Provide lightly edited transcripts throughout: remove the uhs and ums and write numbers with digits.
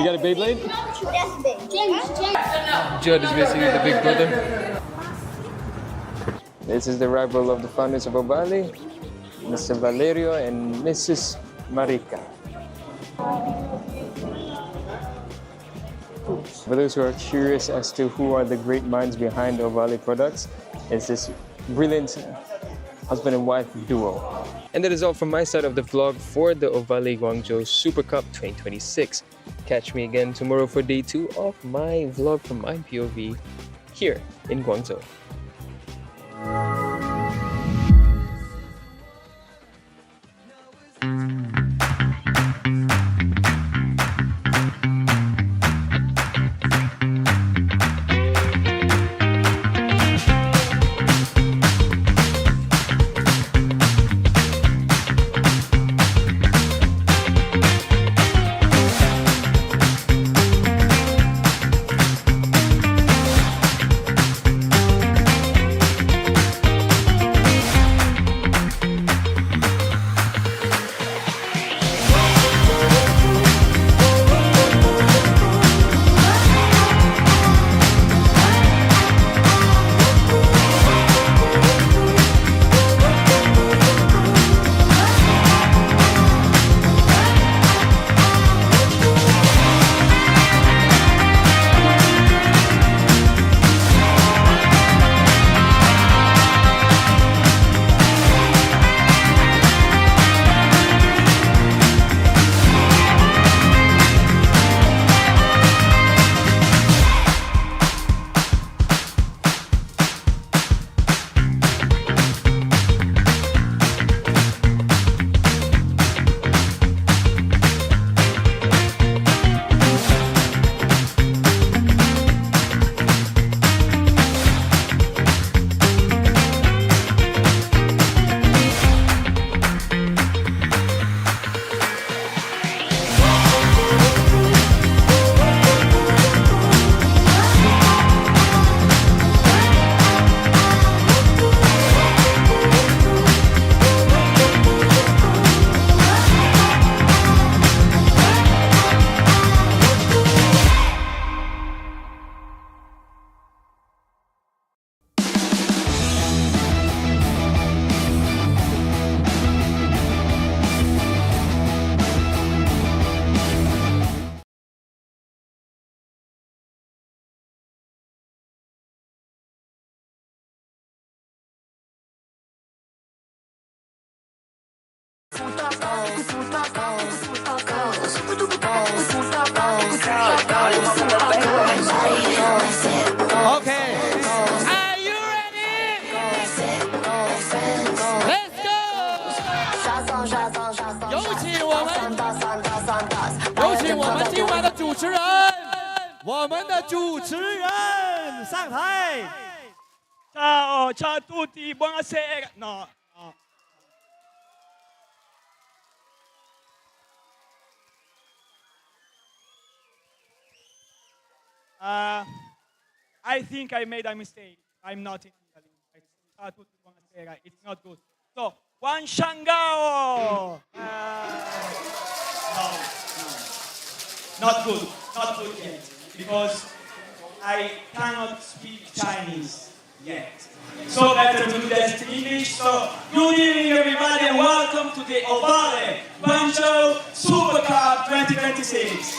You got a Beyblade? That's big. Judd is basically the big brother. This is the arrival of the founders of Ohvale, Mr. Valerio and Mrs. Marika. For those who are curious as to who are the great minds behind Ohvale products, it's this brilliant husband and wife duo. And that is all from my side of the vlog for the Ohvale Guangzhou Super Cup 2026. Catch me again tomorrow for day 2 of my vlog from my POV here in Guangzhou. Okay. Are you ready? Let's go. 有请我们今晚的主持人，我们的主持人上台。 Ciao, ciao a tutti, buonasera. No, no. I think I made a mistake. I'm not in Italy. Ciao a tutti, buonasera. It's not good. So, Guangzhou. No, not good. Not good yet. Because I cannot speak Chinese yet. So better to do that in English. So, good evening everybody and welcome to the Ohvale Guangzhou Super Cup 2026.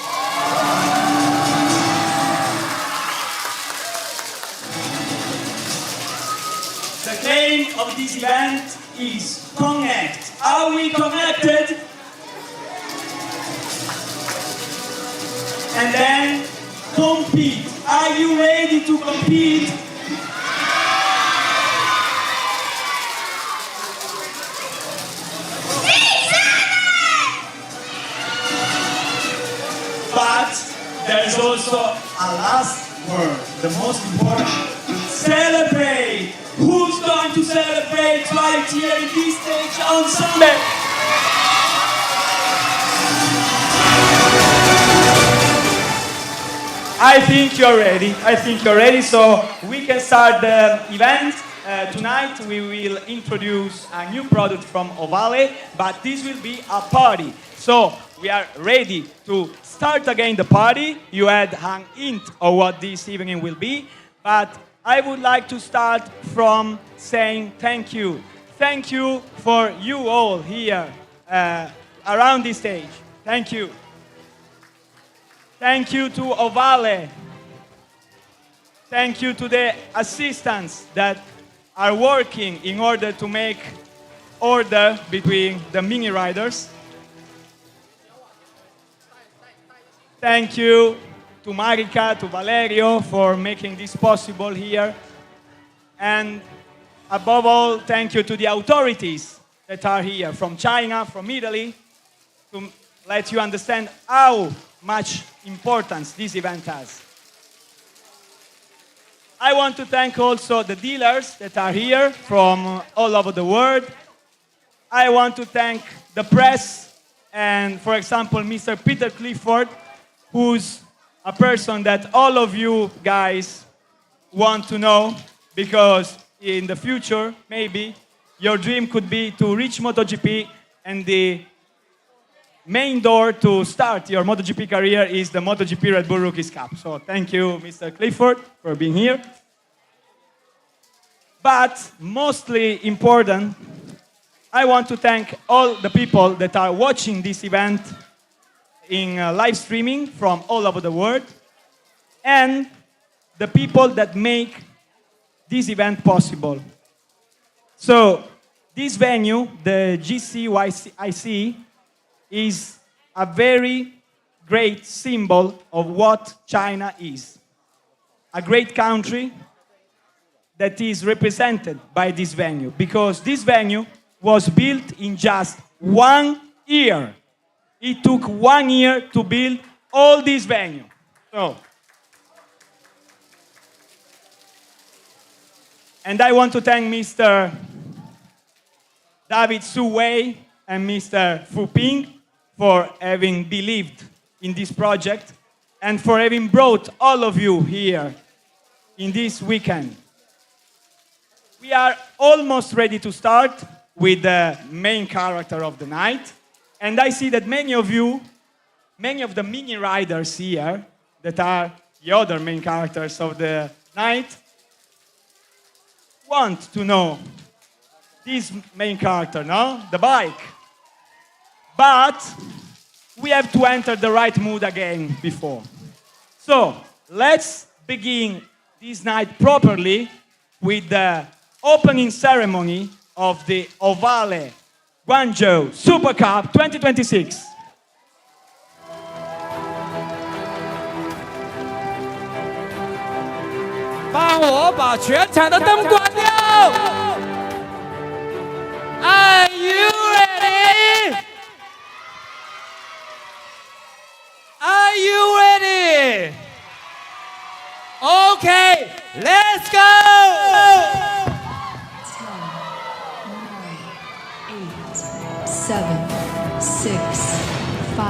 The name of this event is Connect. Are we connected? And then compete. Are you ready to compete? But there is also a last word, the most important. Celebrate! Who's going to celebrate right here in this stage on Sunday? I think you're ready. I think you're ready, so we can start the event. Tonight we will introduce a new product from Ohvale, but this will be a party. So we are ready to start again the party. You had an hint of what this evening will be, but I would like to start from saying thank you. Thank you for you all here around this stage. Thank you. Thank you to Ohvale. Thank you to the assistants that are working in order to make order between the mini riders. Thank you to Marica, to Valerio for making this possible here. And above all, thank you to the authorities that are here from China, from Italy, to let you understand how much importance this event has. I want to thank also the dealers that are here from all over the world. I want to thank the press and, for example, Mr. Peter Clifford, who's a person that all of you guys want to know, because in the future, maybe, your dream could be to reach MotoGP, and the main door to start your MotoGP career is the MotoGP Red Bull Rookies Cup. So thank you, Mr. Clifford, for being here. But mostly important, I want to thank all the people that are watching this event in live streaming from all over the world, and the people that make this event possible. So this venue, the GCIC, is a very great symbol of what China is. A great country that is represented by this venue, because this venue was built in just 1 year. It took 1 year to build all this venue. So, and I want to thank Mr. David Su Wei and Mr. Fu Ping for having believed in this project and for having brought all of you here in this weekend. We are almost ready to start with the main character of the night. And I see that many of you, many of the mini riders here, that are the other main characters of the night, want to know this main character, no? The bike. But we have to enter the right mood again before. So let's begin this night properly with the opening ceremony of the Ohvale Guangzhou Super Cup 2026. 帮我把全场的灯关掉。Are you ready? Are you ready? Okay, let's go. 7, 6, 5,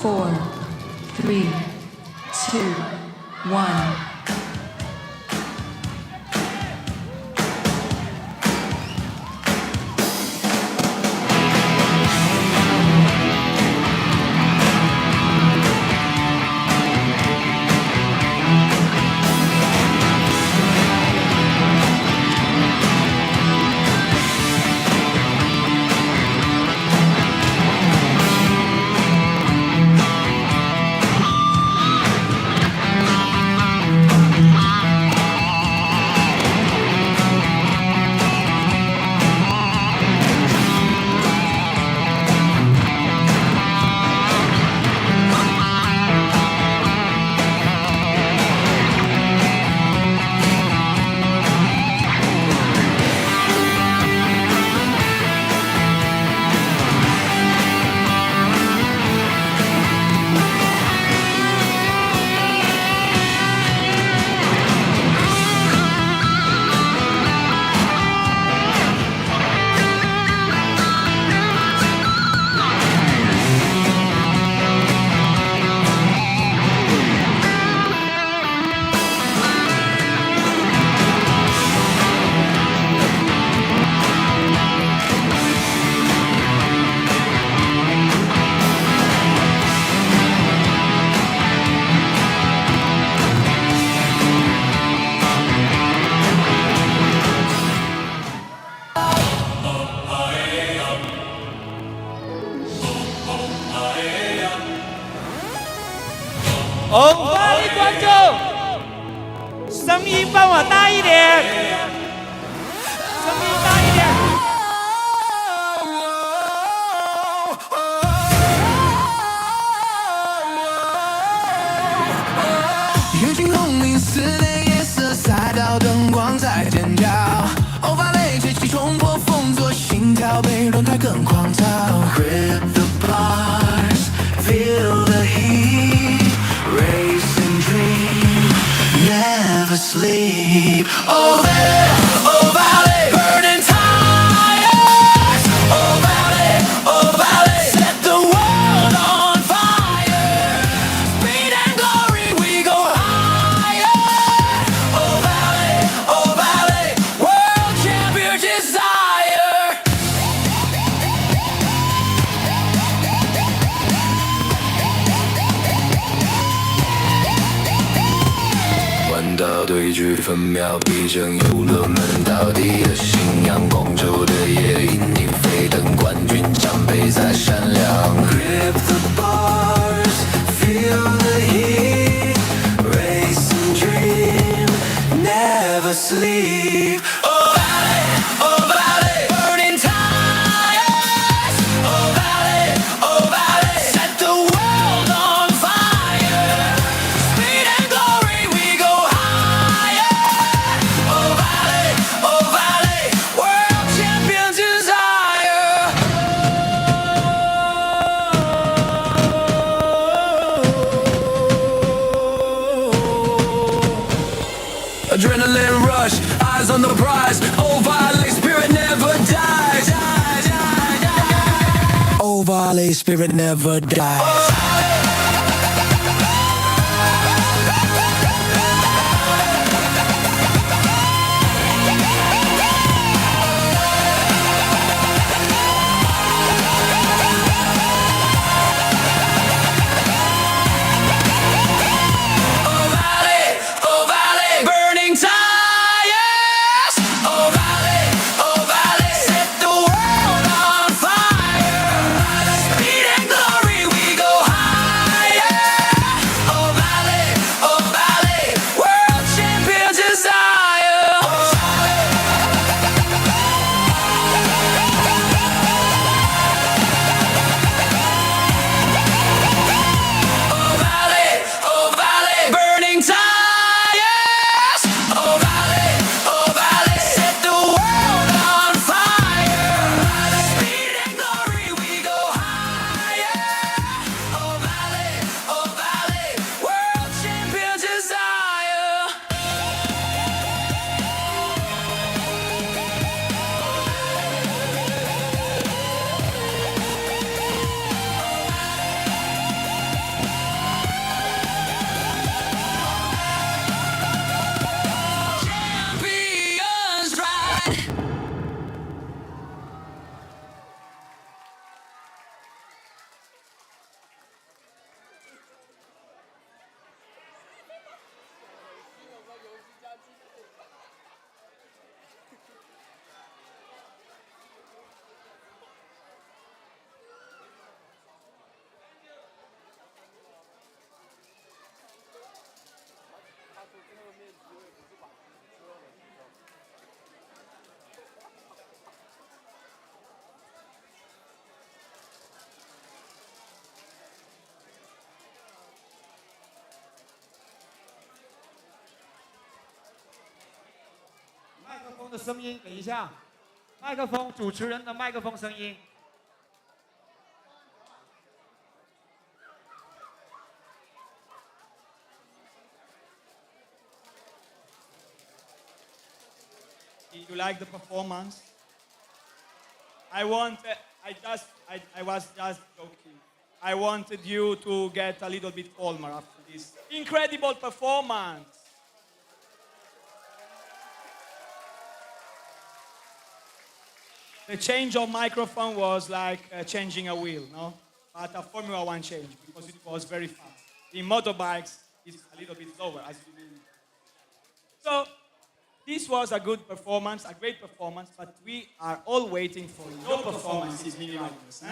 4, 3, 2, 1. 欧巴的观众，声音帮我大一点，声音大一点。月经红领丝的夜色，赛道灯光在尖叫，欧巴雷吹起冲破风作，心跳比轮胎更狂躁。Grip the bars, feel the heat, race and dream, never sleep. Ohvale, Ohvale, burning tires. Ohvale, Ohvale, set the world on fire. Speed and glory, we go higher. Ohvale, Ohvale, world champion desire. 弯道对决分秒必争，有了门到底的信仰。广州的夜，引领飞腾，冠军奖杯在闪亮。Grip the bars, feel the heat, race and dream, never sleep. Ohvale, Ohvale, burning tires. Ohvale, Ohvale, set the world on fire. Speed and glory, we go higher. Ohvale, Ohvale, world champion desire. Adrenaline rush, eyes on the prize. Ohvale spirit never dies. Ohvale spirit never dies. Ohvale, Ohvale, burning tires. Ohvale, Ohvale, set the world on fire. Speed and glory, we go higher. Ohvale, Ohvale, world champion desire. Ohvale, Ohvale, burning tires. Ohvale, Ohvale, set the world on fire. Speed and glory, we go higher. Ohvale, Ohvale, world champion desire. 麦克风的声音，等一下，麦克风主持人的麦克风声音。Did you like the performance? I was just joking. I wanted you to get a little bit calmer after this incredible performance. The change of microphone was like changing a wheel, no? But a Formula One change because it was very fast. In motorbikes, it's a little bit slower, as you know. So this was a good performance, a great performance, but we are all waiting for your performances, Mini Riders.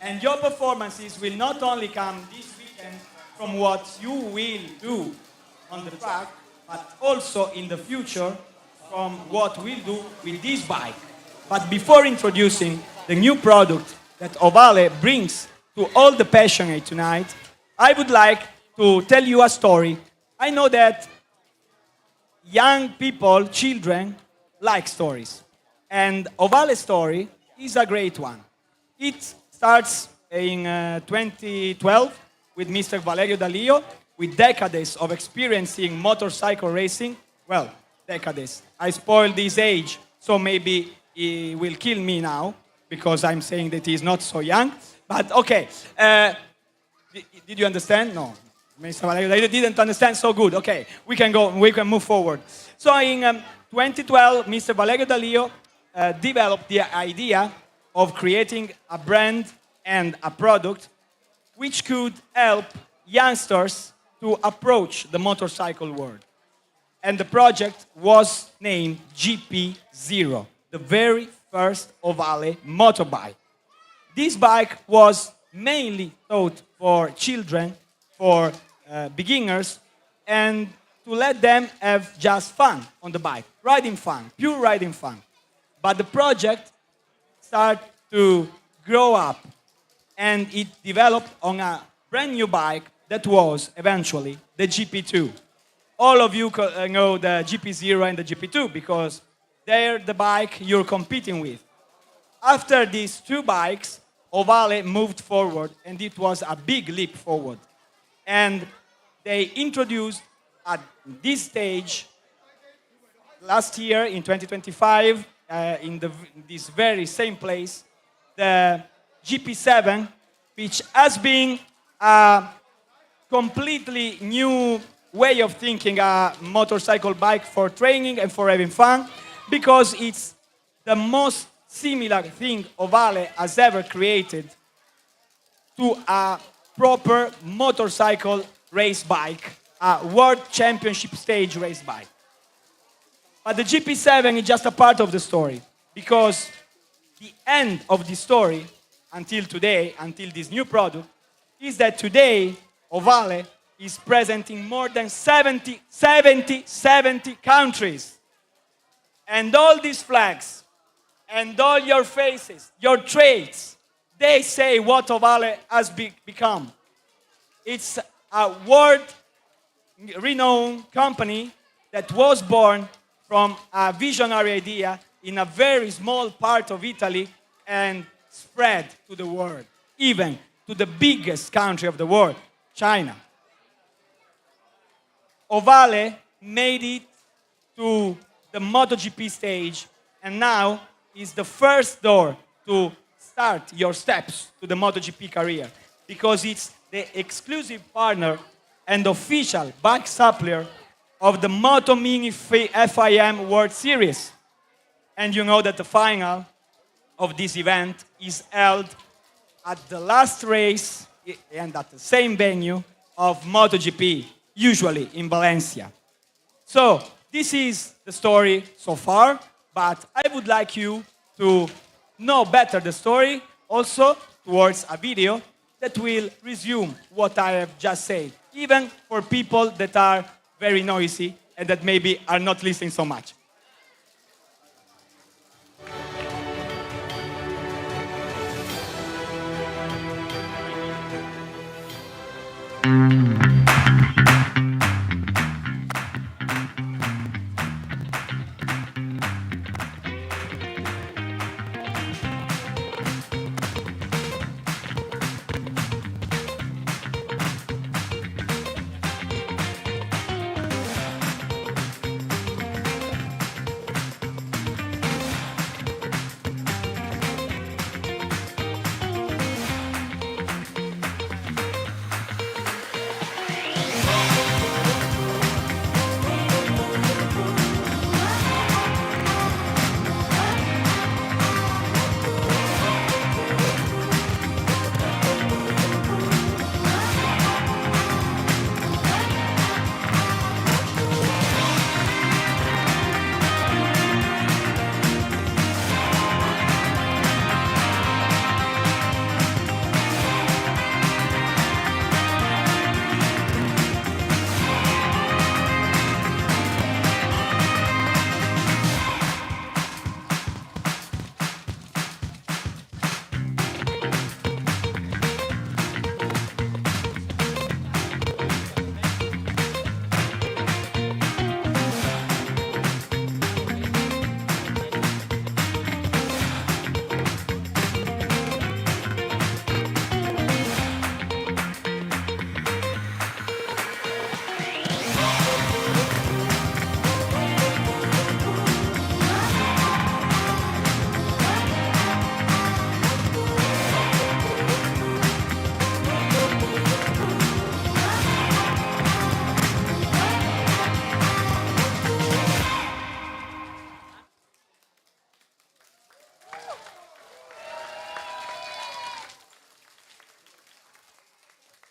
And your performances will not only come this weekend, from what you will do on the track, but also in the future from what we'll do with this bike. But before introducing the new product that Ohvale brings to all the passionate tonight, I would like to tell you a story. I know that young people, children, like stories. And Ohvale's story is a great one. It starts in 2012 with Mr. Valerio Dalio, with decades of experience in motorcycle racing. Well, decades. I spoiled his age, so maybe he will kill me now because I'm saying that he's not so young. But okay, did you understand? No. Mr. Valerio Dalio didn't understand so good. Okay, we can move forward. So in 2012, Mr. Valerio Dalio developed the idea of creating a brand and a product which could help youngsters to approach the motorcycle world. And the project was named GP0, the very first Ohvale motorbike. This bike was mainly thought for children, for beginners, and to let them have just fun on the bike, riding fun, pure riding fun. But the project started to grow up, and it developed on a brand new bike that was eventually the GP2. All of you know the GP0 and the GP2 because they're the bike you're competing with. After these two bikes, Ohvale moved forward, and it was a big leap forward. And they introduced at this stage, last year in 2025, in this very same place, the GP7, which has been a completely new way of thinking a motorcycle bike for training and for having fun, because it's the most similar thing Ohvale has ever created to a proper motorcycle race bike, a world championship stage race bike. But the GP7 is just a part of the story, because the end of the story until today, until this new product, is that today Ohvale is present in more than 70 countries. And all these flags, and all your faces, your traits, they say what Ohvale has become. It's a world-renowned company that was born from a visionary idea in a very small part of Italy and spread to the world, even to the biggest country of the world, China. Ohvale made it to the MotoGP stage, and now is the first door to start your steps to the MotoGP career, because it's the exclusive partner and official bike supplier of the Moto Mini FIM World Series. And you know that the final of this event is held at the last race and at the same venue of MotoGP, usually in Valencia. So this is the story so far, but I would like you to know better the story also towards a video that will resume what I have just said, even for people that are very noisy and that maybe are not listening so much.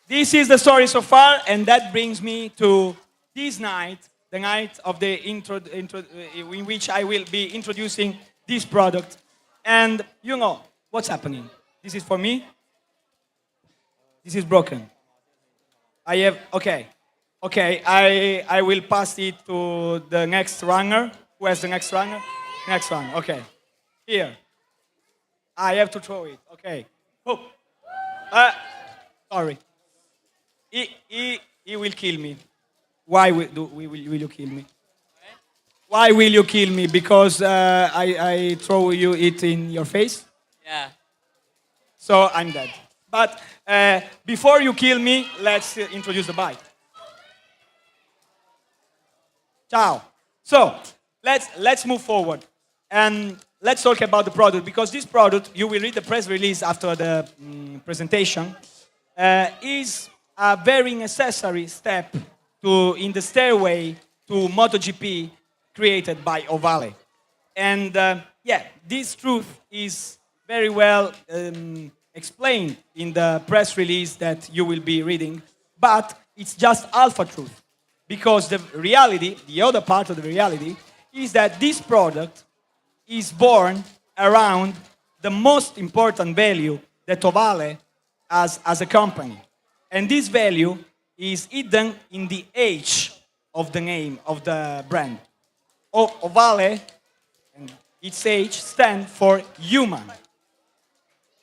This is the story so far, and that brings me to this night, the night of the in which I will be introducing this product. And you know what's happening. This is for me. This is broken. I have, okay. Okay, I will pass it to the next runner. Who has the next runner? Next one, okay. Here. I have to throw it, okay. Oh. Sorry. He will kill me. Why will you kill me? Why will you kill me? Because I throw you it in your face? Yeah. So I'm dead. But before you kill me, let's introduce the bike. Ciao. So let's move forward and let's talk about the product, because this product, you will read the press release after the presentation, is a very necessary step in the stairway to MotoGP created by Ohvale. And yeah, this truth is very well explained in the press release that you will be reading, but it's just alpha truth. Because the reality, the other part of the reality, is that this product is born around the most important value that Ohvale has as a company. And this value is hidden in the H of the name of the brand. Ohvale, and its H, stands for human.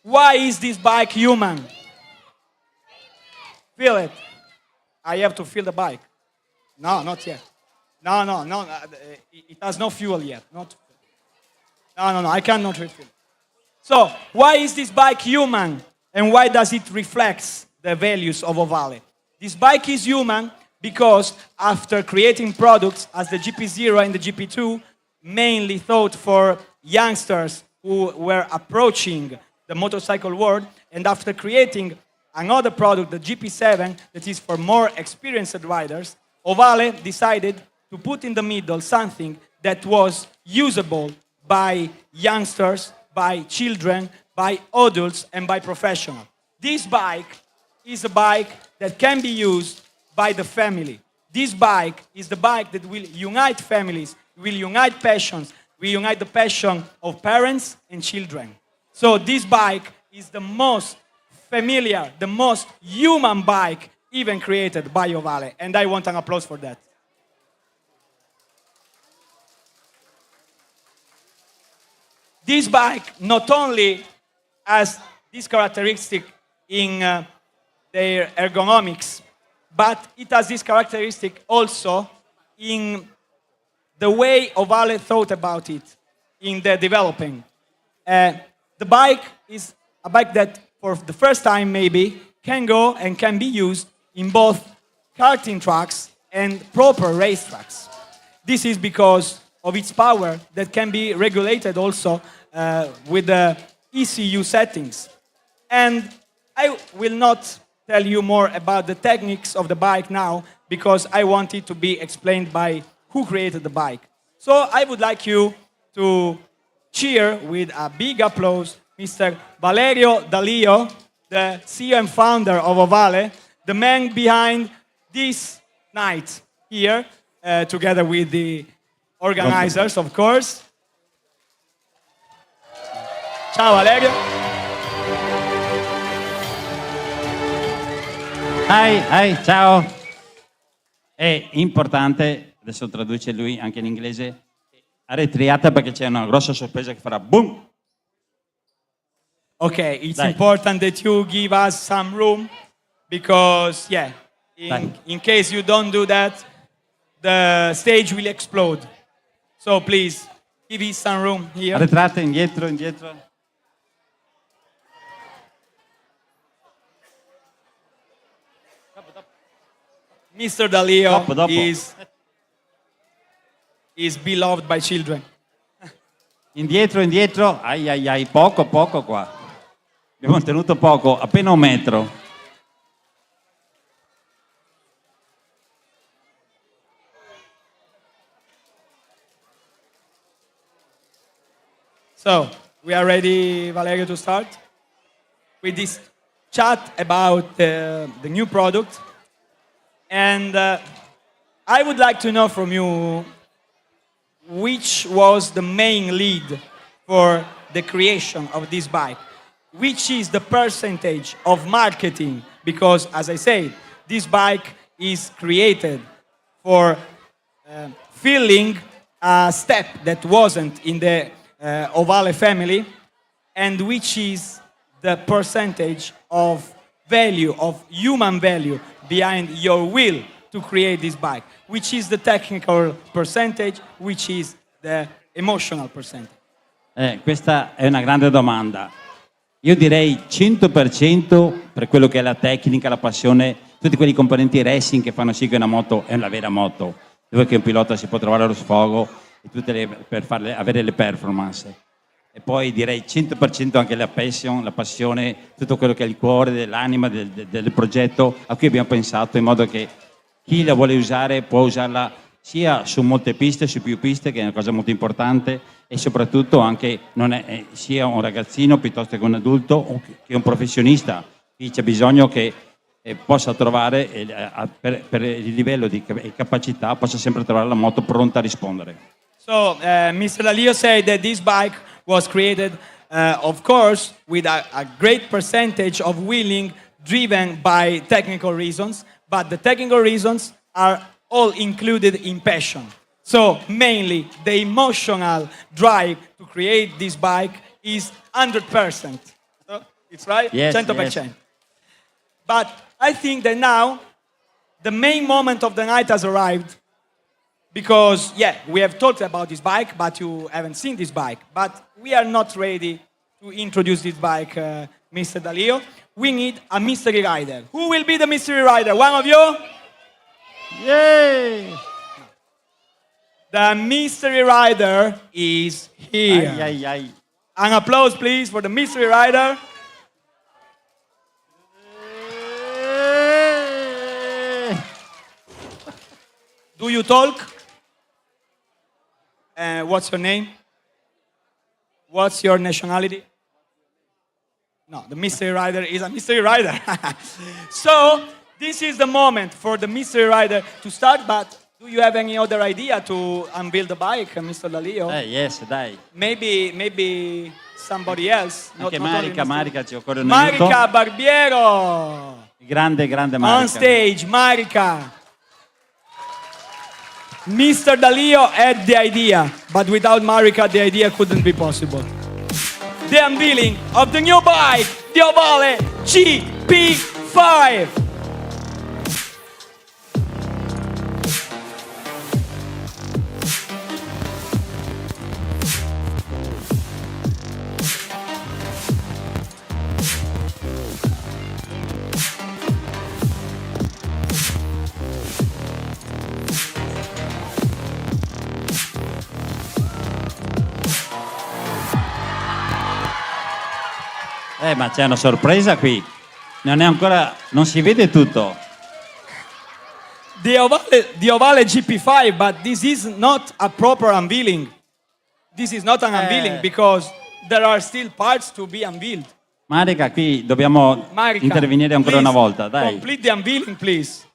Why is this bike human? Feel it. I have to feel the bike. No, not yet. No. It has no fuel yet. No, I cannot refill. So, why is this bike human? And why does it reflect the values of Ohvale? This bike is human because after creating products as the GP0 and the GP2, mainly thought for youngsters who were approaching the motorcycle world, and after creating another product, the GP7, that is for more experienced riders, Ohvale decided to put in the middle something that was usable by youngsters, by children, by adults, and by professionals. This bike is a bike that can be used by the family. This bike is the bike that will unite families, will unite passions, will unite the passion of parents and children. So this bike is the most familiar, the most human bike even created by Ohvale, and I want an applause for that. This bike not only has this characteristic in their ergonomics, but it has this characteristic also in the way Ohvale thought about it in the developing. The bike is a bike that, for the first time maybe, can go and can be used in both karting tracks and proper race tracks. This is because of its power that can be regulated also with the ECU settings. And I will not tell you more about the techniques of the bike now, because I want it to be explained by who created the bike. So I would like you to cheer with a big applause Mr. Valerio D'Alio, the CEO and founder of Ohvale, the man behind this night here, together with the organizers, of course. Ciao Valerio. Hi, ciao. È importante, adesso traduce lui anche in inglese, arretriata perché c'è una grossa sorpresa che farà boom. Okay, it's Dai. important that you give us some room, because, yeah, in case you don't do that, the stage will explode. So please, give us some room here. Arretrate, indietro. Mr. D'Alio Dopo. is beloved by children. Indietro. Ai, poco qua. Abbiamo tenuto poco, appena un metro. So, we are ready, Valerio, to start with this chat about the new product. And I would like to know from you which was the main lead for the creation of this bike. Which is the percentage of marketing? Because, as I said, this bike is created for filling a step that wasn't in the Ohvale family, and which is the percentage of value, of human value behind your will to create this bike? Which is the technical percentage, which is the emotional percentage? Questa è una grande domanda. Io direi 100% per quello che è la tecnica, la passione, tutti quei componenti racing che fanno sì che una moto è una vera moto, dove che un pilota si può trovare allo sfogo e per avere le performance. E poi direi 100% anche la passion, la passione, tutto quello che è il cuore dell'anima del progetto a cui abbiamo pensato, in modo che chi la vuole usare può usarla sia su molte piste, su più piste, che è una cosa molto importante, e soprattutto anche sia un ragazzino piuttosto che un adulto o che un professionista. Chi c'è bisogno che possa trovare per il livello di capacità, possa sempre trovare la moto pronta a rispondere. So, Mr. Lalio said that this bike was created, of course, with a great percentage of wheeling driven by technical reasons, but the technical reasons are all included in passion. So, mainly, the emotional drive to create this bike is 100%. So, it's right? Yes, 100%. yes. But I think that now, the main moment of the night has arrived. Because, yeah, we have talked about this bike, but you haven't seen this bike. But we are not ready to introduce this bike, Mr. Dalio. We need a mystery rider. Who will be the mystery rider? One of you? Yay! The mystery rider is here. Ai, ai, ai. An applause, please, for the mystery rider. Do you talk? What's your name? What's your nationality? No, the mystery rider is a mystery rider. So, this is the moment for the mystery rider to start, but do you have any other idea to unveil the bike, Mr. Lalio? Yes, dai. Maybe somebody else. Anche only Mr. Marica ci occorre un aiuto. Marica Barbiero! Grande Marica. On stage, Marica! Mr. Dalio had the idea, but without Marica, the idea couldn't be possible. The unveiling of the new bike, the Ohvale GP5. Ma c'è una sorpresa qui. Non si vede tutto. The Ohvale GP5, but this is not a proper unveiling. This is not an unveiling because there are still parts to be unveiled. Marica, qui dobbiamo Marica, intervenire ancora please, una volta, dai. Complete the unveiling, please.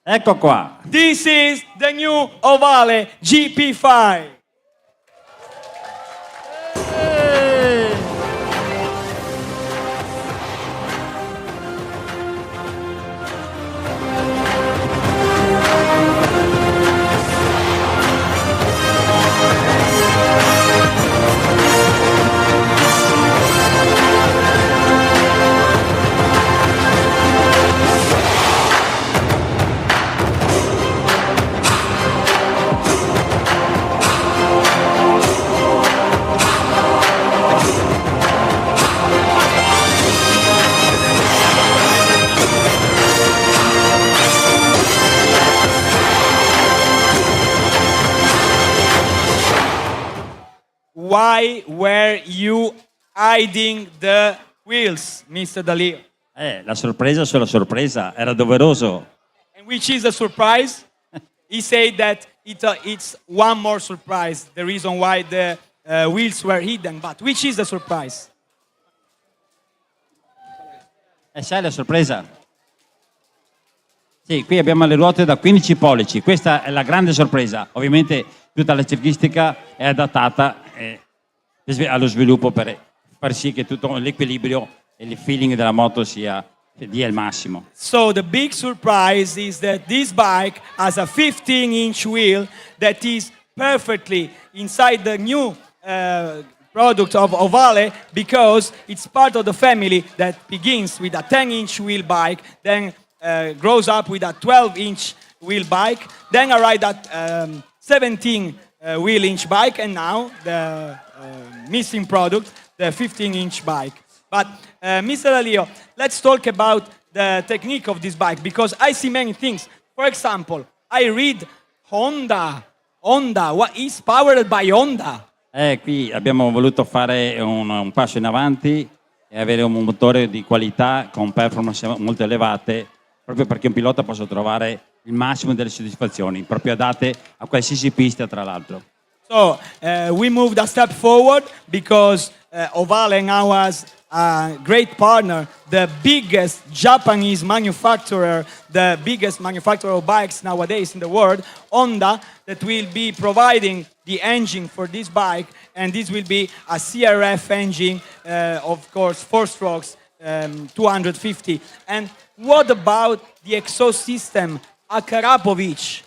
Ecco qua. This is the new Ohvale GP5. Why were you hiding the wheels, Mr. Dalio? La sorpresa sulla sorpresa, era doveroso. And which is a surprise? He said that it's one more surprise. The reason why the wheels were hidden. But which is the surprise? E sai la sorpresa? Sì, qui abbiamo le ruote da 15 pollici, questa è la grande sorpresa. Ovviamente tutta la ciclistica è adattata allo sviluppo per far sì che tutto l'equilibrio e il feeling della moto dia il massimo. So the big surprise is that this bike has a 15-inch wheel that is perfectly inside the new product of Ohvale, because it's part of the family that begins with a 10-inch wheel bike, then grows up with a 12-inch wheel bike, then arrived at 17 wheel-inch bike, and now the missing product, the 15-inch bike. But Mr. Alio, let's talk about the technique of this bike, because I see many things. For example, I read Honda. Honda, what is powered by Honda? Qui abbiamo voluto fare un passo in avanti e avere un motore di qualità con performance molto elevate, proprio perché un pilota possa trovare il massimo delle soddisfazioni, proprio adatte a qualsiasi pista, tra l'altro. So we moved a step forward because Ohvale now has a great partner, the biggest Japanese manufacturer, the biggest manufacturer of bikes nowadays in the world, Honda, that will be providing the engine for this bike, and this will be a CRF engine, of course, 4 strokes, 250. And what about the exhaust system? Akarapovic.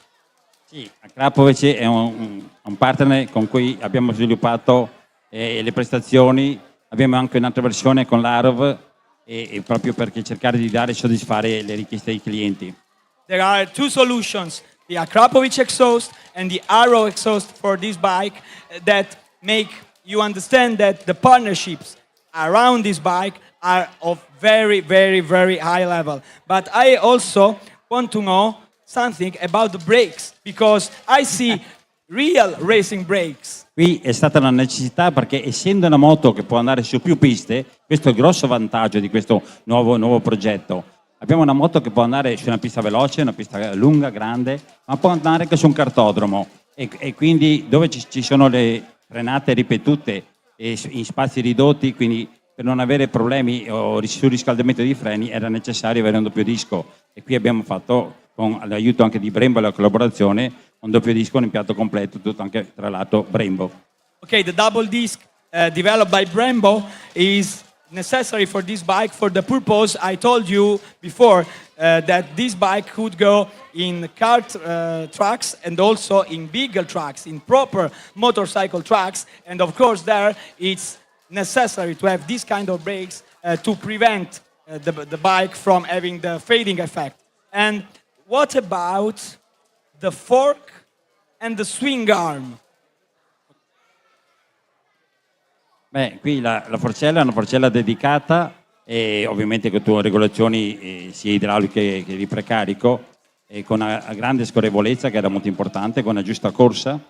Sì, Akrapovic è un partner con cui abbiamo sviluppato le prestazioni. Abbiamo anche un'altra versione con l'Arov, e proprio perché cercare di soddisfare le richieste dei clienti. There are 2 solutions, the Akrapovic exhaust and the Arrow exhaust for this bike, that make you understand that the partnerships around this bike are of very, very, very high level. But I also want to know something about the brakes, because I see real racing brakes. Qui è stata una necessità perché, essendo una moto che può andare su più piste, questo è il grosso vantaggio di questo nuovo progetto. Abbiamo una moto che può andare su una pista veloce, una pista lunga, grande, ma può andare anche su un cartodromo, e quindi dove ci sono le frenate ripetute e in spazi ridotti, quindi per non avere problemi o surriscaldamento di freni era necessario avere un doppio disco, e qui abbiamo fatto, con l'aiuto anche di Brembo e la collaborazione, un doppio disco, un impianto completo, tutto anche tra l'altro Brembo. Okay, the double disc developed by Brembo is necessary for this bike for the purpose I told you before, that this bike could go in kart tracks and also in bigger tracks, in proper motorcycle tracks, and of course there it's necessary to have this kind of brakes to prevent the bike from having the fading effect. And what about the fork and the swing arm? Beh, qui la forcella è una forcella dedicata, e ovviamente con regolazioni sia idrauliche che di precarico, e con una grande scorrevolezza che era molto importante, con una giusta corsa.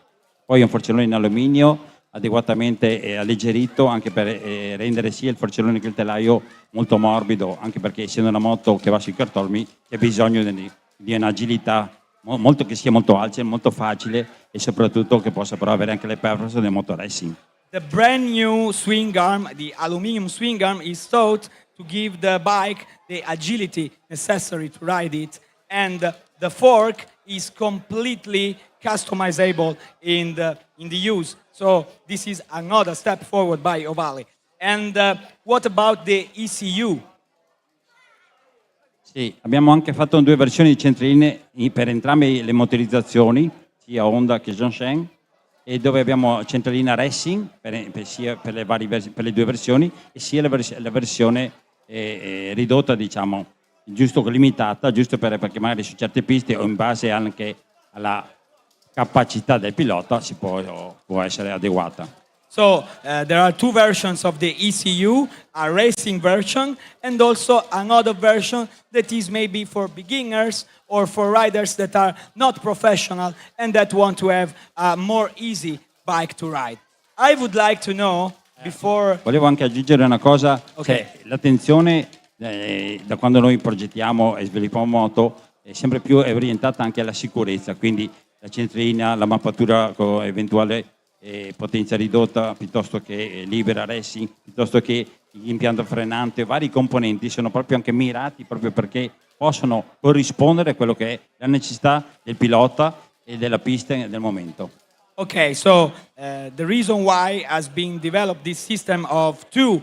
Poi un forcellone in alluminio adeguatamente alleggerito, anche per rendere sia il forcellone che il telaio molto morbido, anche perché, essendo una moto che va sui cartolmi, c'è bisogno di un'agilità che sia molto alta, molto facile, e soprattutto che possa però avere anche le performance del motor racing. The brand new swing arm, the aluminum swing arm, is thought to give the bike the agility necessary to ride it, and the fork is completely customizable in the use. So this is another step forward by Ohvale. And what about the ECU? Sì, abbiamo anche fatto 2 versioni di centraline per entrambe le motorizzazioni, sia Honda che Zhongsheng, e dove abbiamo centralina racing sia per le 2 versioni, e sia la versione ridotta, diciamo, giusto limitata, giusto perché magari su certe piste o in base anche alla capacità del pilota può essere adeguata. So there are 2 versions of the ECU, a racing version and also another version that is maybe for beginners or for riders that are not professional and that want to have a more easy bike to ride. I would like to know before... Volevo anche aggiungere una cosa, Okay. L'attenzione da quando noi progettiamo e sviluppiamo moto è sempre più orientata anche alla sicurezza, quindi la centrina, la mappatura eventuale potenza ridotta, piuttosto che libera racing, piuttosto che l'impianto frenante, vari componenti sono proprio anche mirati proprio perché possono corrispondere a quello che è la necessità del pilota e della pista del momento. Okay, so the reason why has been developed this system of two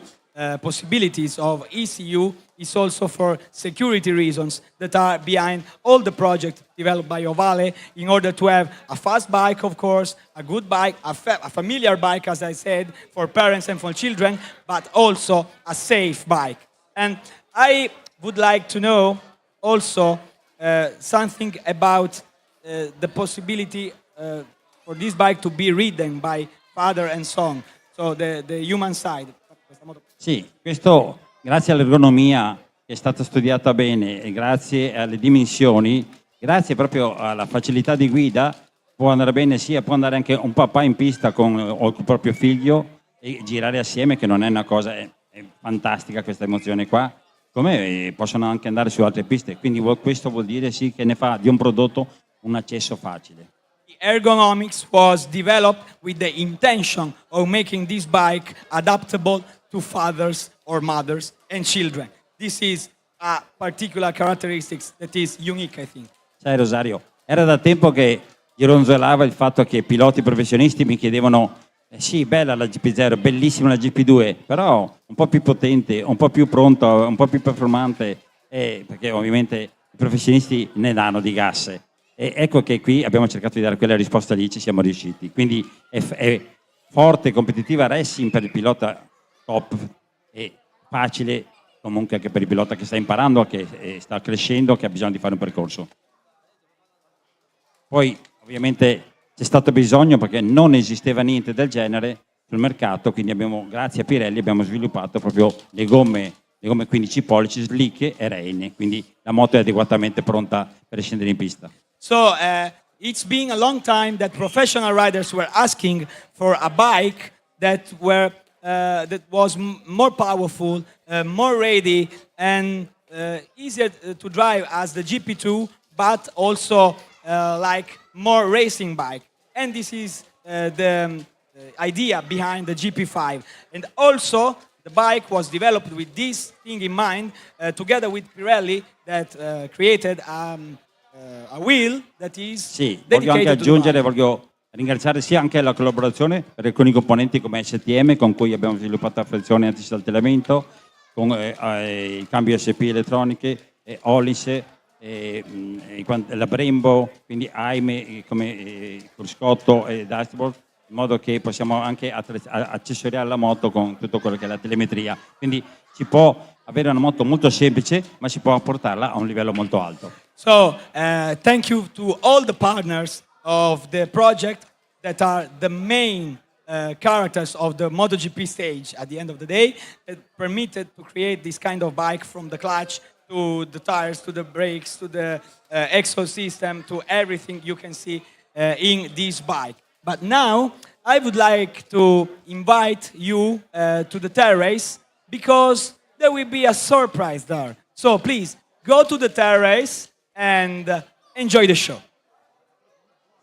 possibilities of ECU is also for security reasons that are behind all the project developed by Ohvale in order to have a fast bike, of course, a good bike, a familiar bike, as I said, for parents and for children, but also a safe bike. And I would like to know also something about the possibility for this bike to be ridden by father and son, so the human side. Sì, questo grazie all'ergonomia che è stata studiata bene e grazie alle dimensioni, grazie proprio alla facilità di guida, può andare bene sia, può andare anche un papà in pista con il proprio figlio e girare assieme, che non è una cosa, è fantastica questa emozione qua, come possono anche andare su altre piste, quindi questo vuol dire sì che ne fa di un prodotto un accesso facile. The ergonomics was developed with the intention of making this bike adaptable to fathers or mothers and children. This is a particular characteristics that is unique, I think. Sai Rosario, era da tempo che gli ronzolava il fatto che piloti professionisti mi chiedevano sì, bella la GP0, bellissima la GP2, però un po' più potente, un po' più pronta, un po' più performante, perché ovviamente i professionisti ne danno di gasse. E ecco che qui abbiamo cercato di dare quella risposta lì, ci siamo riusciti. Quindi è forte, competitiva racing per il pilota top e facile comunque anche per il pilota che sta imparando, che sta crescendo, che ha bisogno di fare un percorso. Poi ovviamente c'è stato bisogno perché non esisteva niente del genere sul mercato, quindi grazie a Pirelli abbiamo sviluppato proprio le gomme 15 pollici, slick e reine, quindi la moto è adeguatamente pronta per scendere in pista. So it's been a long time that professional riders were asking for a bike that was more powerful, more ready, and easier to drive as the GP2, but also like more racing bike. And this is the idea behind the GP5. And also the bike was developed with this thing in mind, together with Pirelli, that created a wheel that is sì, voglio anche aggiungere, voglio ringraziare sia anche la collaborazione per alcuni componenti come STM con cui abbiamo sviluppato la frizione antisaltellamento, con il cambio SP elettroniche, Olise, la Brembo, quindi AIME come cruscotto e dashboard, in modo che possiamo anche accessoriare la moto con tutto quello che è la telemetria. Quindi si può avere una moto molto semplice, ma si può portarla a un livello molto alto. So, thank you to all the partners of the project that are the main characters of the MotoGP stage at the end of the day, that permitted to create this kind of bike from the clutch to the tires, to the brakes, to the exhaust system, to everything you can see in this bike. But now, I would like to invite you to the terrace because there will be a surprise there. So please, go to the terrace and enjoy the show.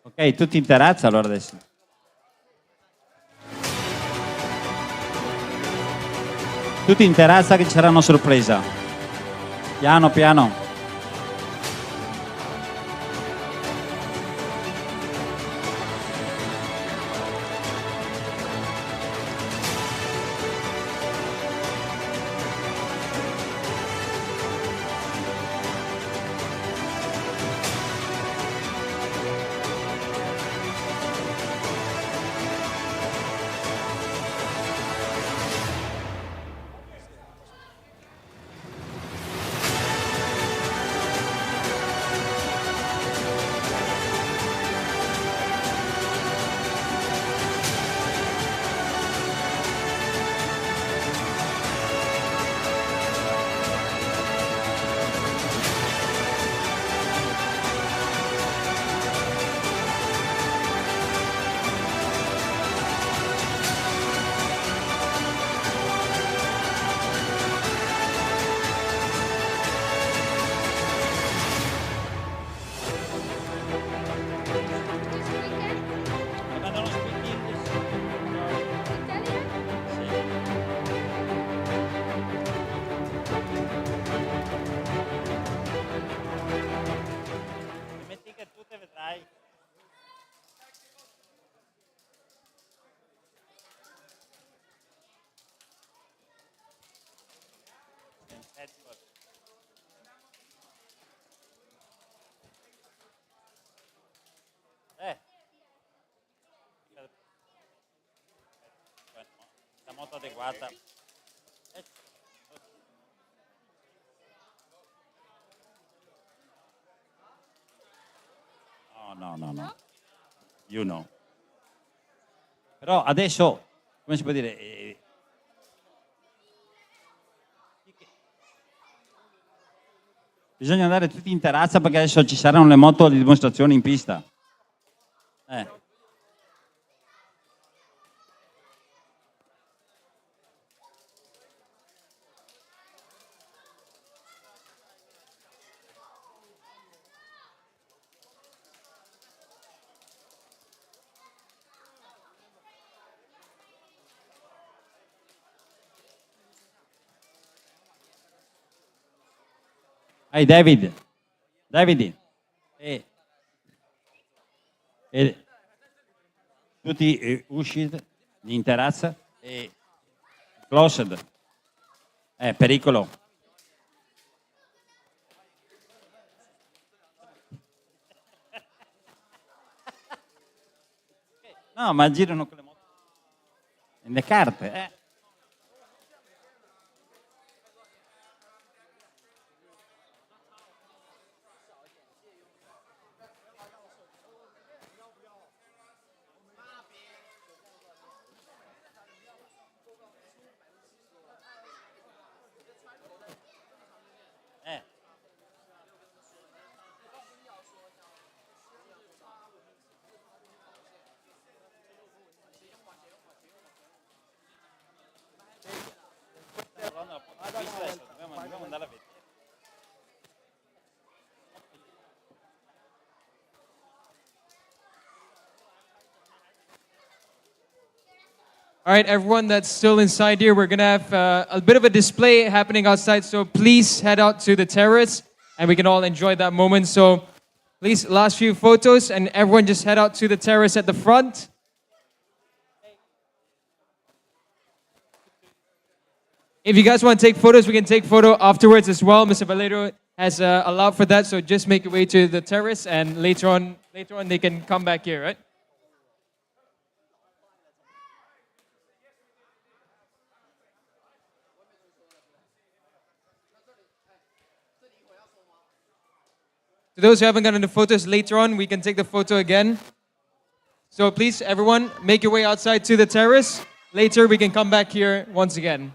Ok, tutti in terrazza allora adesso. Tutti in terrazza che ci sarà una sorpresa. Piano piano. La moto adeguata. No. You know. Però adesso, come si può dire, bisogna andare tutti in terrazza perché adesso ci saranno le moto di dimostrazione in pista. Ehi David, tutti usciti in terrazza e closed. Pericolo. No, ma girano con le moto. Le carte, Dobbiamo andare a vedere. All right, everyone that's still inside here, we're gonna have a bit of a display happening outside, so please head out to the terrace and we can all enjoy that moment. So please, last few photos, and everyone just head out to the terrace at the front. If you guys want to take photos, we can take photo afterwards as well. Mr. Valero has allowed for that, so just make your way to the terrace, and later on they can come back here, right? To those who haven't gotten the photos, later on we can take the photo again. So please, everyone, make your way outside to the terrace. Later we can come back here once again.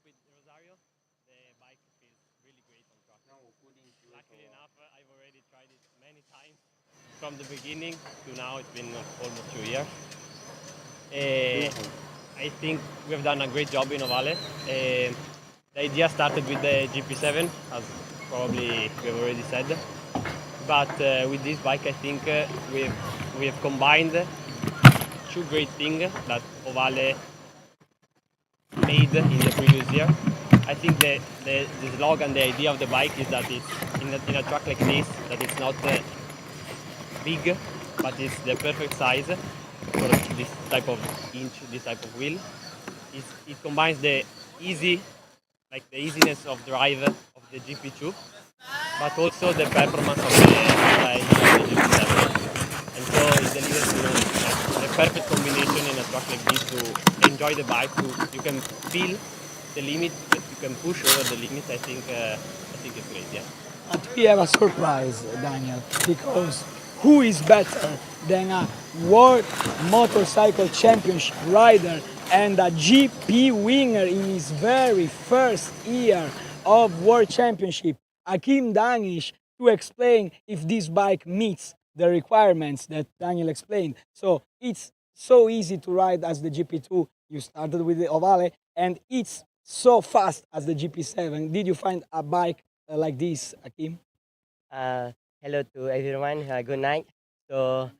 with Rosario, the bike feels really great on track. Luckily enough, I've already tried it many times. From the beginning to now, it's been almost 2 years. I think we've done a great job in Ohvale. The idea started with the GP7, as probably we've already said. But with this bike, I think we have combined two great things that Ohvale made in the previous year. I think the slogan, the idea of the bike is that it's in a track like this, that it's not big, but it's the perfect size for this type of inch, this type of wheel. It combines the easiness of drive of the GP2, but also the performance of the GP7. And so it delivers the perfect combination in a truck like this to enjoy the bike. You can feel the limit, you can push over the limit. I think it's great. Yeah. But we have a surprise, Daniel, because who is better than a World Motorcycle Championship rider and a GP winner in his very first year of World Championship, Hakim Danish, to explain if this bike meets the requirements that Daniel explained. So it's so easy to ride as the GP2. You started with the Ohvale, and it's so fast as the GP7. Did you find a bike like this, Hakim? Hello to everyone. Good night. So,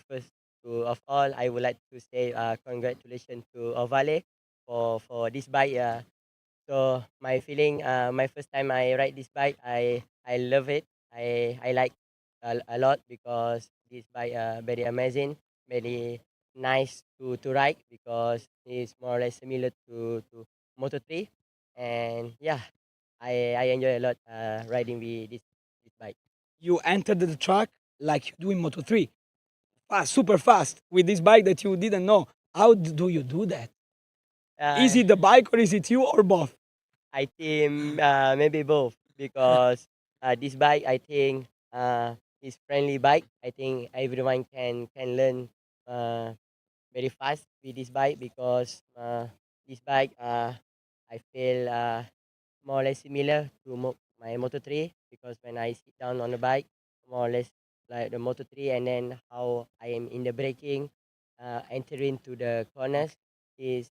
first of all, I would like to say congratulations to Ohvale for this bike. So my feeling, my first time I ride this bike, I love it. I like a lot because this bike very amazing, very nice to ride because it's more or less similar to Moto3, and yeah, I enjoy a lot riding with this bike. You entered the track like you do in Moto3, fast, super fast, with this bike that you didn't know. How do you do that? Is Uh, it the bike or is it you or both? I think maybe both because this bike I think is friendly bike. I think everyone can learn very fast with this bike because this bike I feel more or less similar to my Moto 3 because when I sit down on the bike, more or less like the Moto 3, and then how I am in the braking, entering to the corners is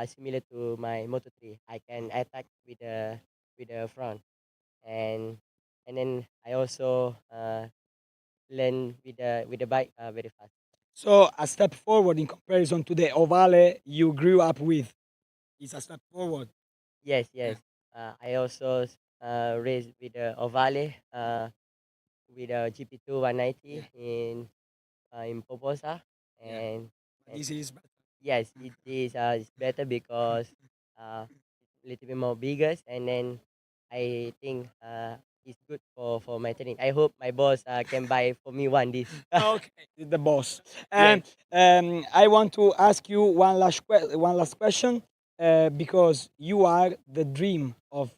similar to my Moto 3. I can attack with the front, and then I also learn with the bike very fast. So a step forward in comparison to the Ovale you grew up with. It's a step forward. Yes, yes. I also raced with the Ovale with a GP2 190 in Poposa, and, and This is better. yes, it is it's better because it's a little bit more bigger, and then I think it's good for my training. I hope my boss can buy for me one this. Okay, the boss. Yes. And I want to ask you one last question, because you are the dream of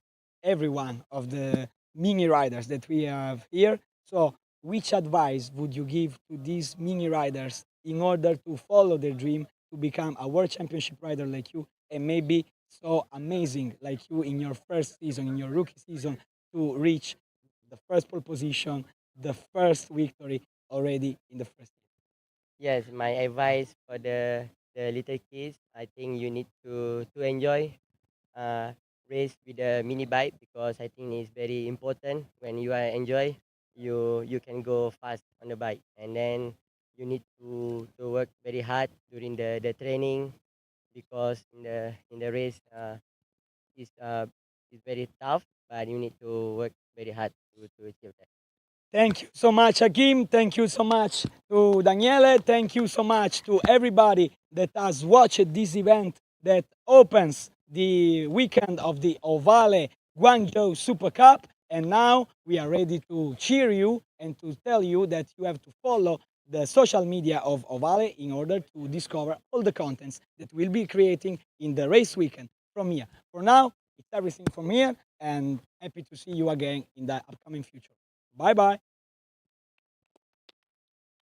every one of the mini riders that we have here. So, which advice would you give to these mini riders in order to follow their dream to become a world championship rider like you, and maybe so amazing like you in your first season, in your rookie season, to reach the first pole position, the first victory already in the first Yes, my advice for the little kids, I think you need to enjoy race with a mini bike because I think it's very important. When you are enjoy, you can go fast on the bike, and then you need to work very hard during the training because in the race is very tough, but you need to work very hard to achieve that. Thank you so much, Hakim. Thank you so much to Daniele. Thank you so much to everybody that has watched this event that opens the weekend of the Ovale Guangzhou Super Cup. And now we are ready to cheer you and to tell you that you have to follow the social media of Ovale in order to discover all the contents that we'll be creating in the race weekend from here. For now, it's everything from here, and happy to see you again in the upcoming future. Bye bye.